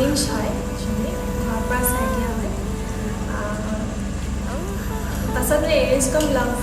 arrange হয় ঘৰৰ পৰা চাই দিয়া হয় পাছত arrange কম love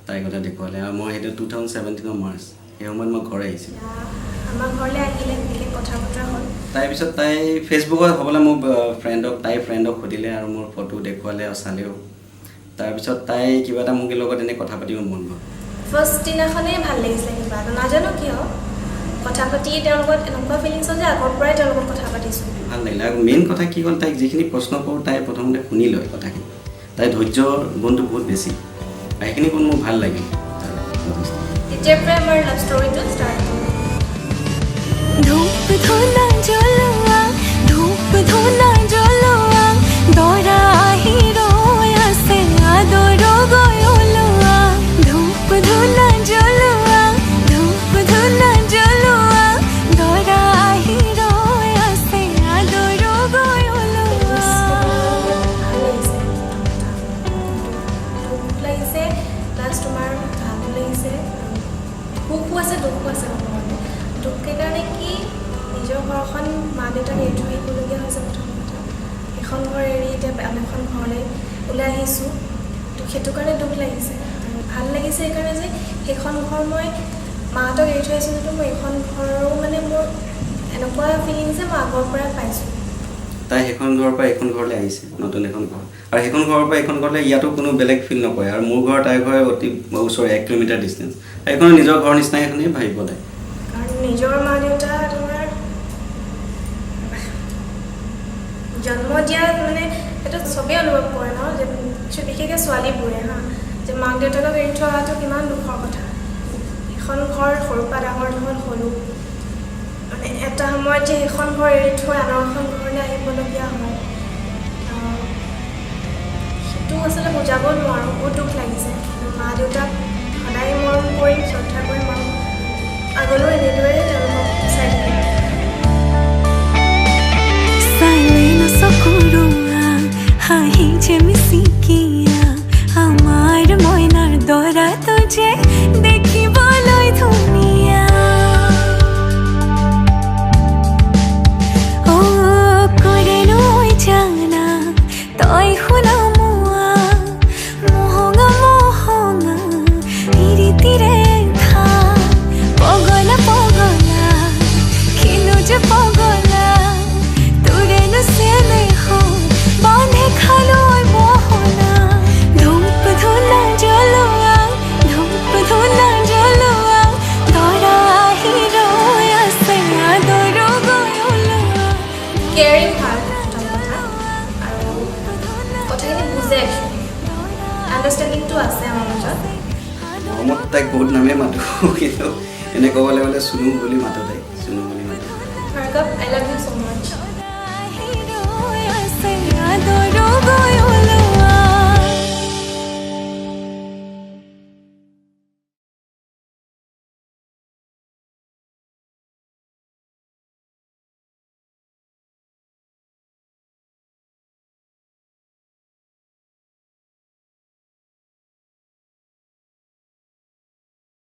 তাই কথা দেখুৱালে আৰু মই সেইটো 2017 মাৰ্চ এই সময়ত মই ঘৰ আহিছিল আমাৰ ঘৰলৈ আহিলে বিশেষ কথা বতৰা হ'ল তাৰপিছত তাই ফেচবুকত হ'বলৈ মোক ফ্ৰেণ্ডক সুধিলে আৰু মোৰ ফটো দেখুৱালে আৰু চালেও তাৰপিছত তাই কিবা এটা মোক লগত এনে কথা পাতিব মন গ'ল ফাৰ্ষ্ট দিনাখনেই ভাল লাগিছিলে কিবা নাজানো কিয় কথা পাতি তেওঁৰ লগত এনেকুৱা ফিলিংছ যে আগৰ পৰাই তেওঁৰ লগত কথা পাতিছোঁ ভাল লাগিলে আৰু মেইন কথা কি হ'ল তাইক যিখিনি প্ৰশ্ন কৰোঁ তাই প্ৰথমতে শুনি লয় কথাখিনি তাই ধৈৰ্য্যৰ গুণটো বহুত বেছি এইখিনি কোন মোৰ ভাল লাগিল তেতিয়াৰ পৰাই আমাৰ লাভ ষ্টৰিটো ষ্টাৰ্ট হ'ল ধূপ ধূনা জ্বলোৱা ধূপ ধূনা জ্বলোৱা দৰা আহি ৰৈ আছে আদৰ গৈ ওলোৱা ধূপ ধূনা জ্বলোৱা ধূপ ধূনা জ্বলোৱা দৰা আহি ৰৈ আছে আদৰ গৈ ওলোৱা প্লাছ তোমাৰ ভালো লাগিছে সুখো আছে দুখো আছে দুখৰ কাৰণে কি নিজৰ ঘৰখন মা দেউতাক এৰি থৈ আহিবলগীয়া হৈছে প্ৰথম কথা এখন ঘৰ এৰি এতিয়া আন এখন ঘৰলৈ ওলাই আহিছোঁ তো সেইটো কাৰণে দুখ লাগিছে আৰু ভাল লাগিছে সেইকাৰণে যে সেইখন ঘৰ মই মাহঁতক এৰি থৈ আহিছোঁ যদিও মই এইখন ঘৰো মানে মোৰ এনেকুৱা ফিলিং যে মই আগৰ পৰাই পাইছোঁ তাই সেইখন ঘৰৰ পৰা এইখন ঘৰলৈ আহিছে নতুন এখন ঘৰ আৰু সেইখন ঘৰৰ পৰা এইখন ঘৰলৈ ইয়াতো কোনো বেলেগ ফিল নকৰে আৰু মোৰ ঘৰ তাইৰ ঘৰ অতি ওচৰ 1 কিলোমিটাৰ ডিষ্টেঞ্চ এইখন নিজৰ ঘৰ নিচিনা এখনেই ভাবিব তাই কাৰণ নিজৰ মা দেউতা তোমাৰ জন্ম দিয়া মানে সেইটো চবেই অনুভৱ কৰে ন যে বিশেষকৈ ছোৱালীবোৰে হা যে মাক দেউতাকক এৰি থৈ অহাটো কিমান দুখৰ কথা এখন ঘৰ সৰুৰ পৰা ডাঙৰ দীঘল হ'লোঁ মানে এটা সময়ত যে সেইখন ঘৰ এৰি থৈ আন এখন ঘৰলৈ আহিবলগীয়া হয় সেইটো আচলতে বুজাব নোৱাৰোঁ বহুত দুখ লাগিছে মা দেউতাক সদায় মৰম কৰিম শ্ৰদ্ধা কৰিম আৰু আগলৈ এনেদৰে তেওঁলোকক চাই থাকিম চাইলেনো চকুৰুৱা হাঁহি যে মিচিকিয়া আমাৰ মইনাৰ দৰাটো যে দেখিবলৈ ধুনীয়া কৰেনো জানা তই শুনা মোৱা মহঙা মহঙা ইৰিতিৰে থা পগলা পগলা খিলো যে পগলা তোৰেনো চেলে হওঁ বান্ধে খালৈ বহলা ধূপ ধূনা জ্বলোৱা ধূপ ধূনা জ্বলোৱা দৰা আহি ৰৈ আছে আদৰ গৈ ওলোৱা কেয়াৰিং ভাল প্ৰথম কথা আৰু কথাখিনি বুজে আণ্ডাৰষ্টেণ্ডিংটো আছে আমাৰ মাজত মৰমত তাইক বহুত নামে মাতোঁ কিন্তু এনে ক'বলৈ গ'লে চুনু বুলি মাতোঁ তাইক চুনু বুলি মাতোঁ Bhargav I love you so' মাছ আহি ৰৈ আছে আদৰ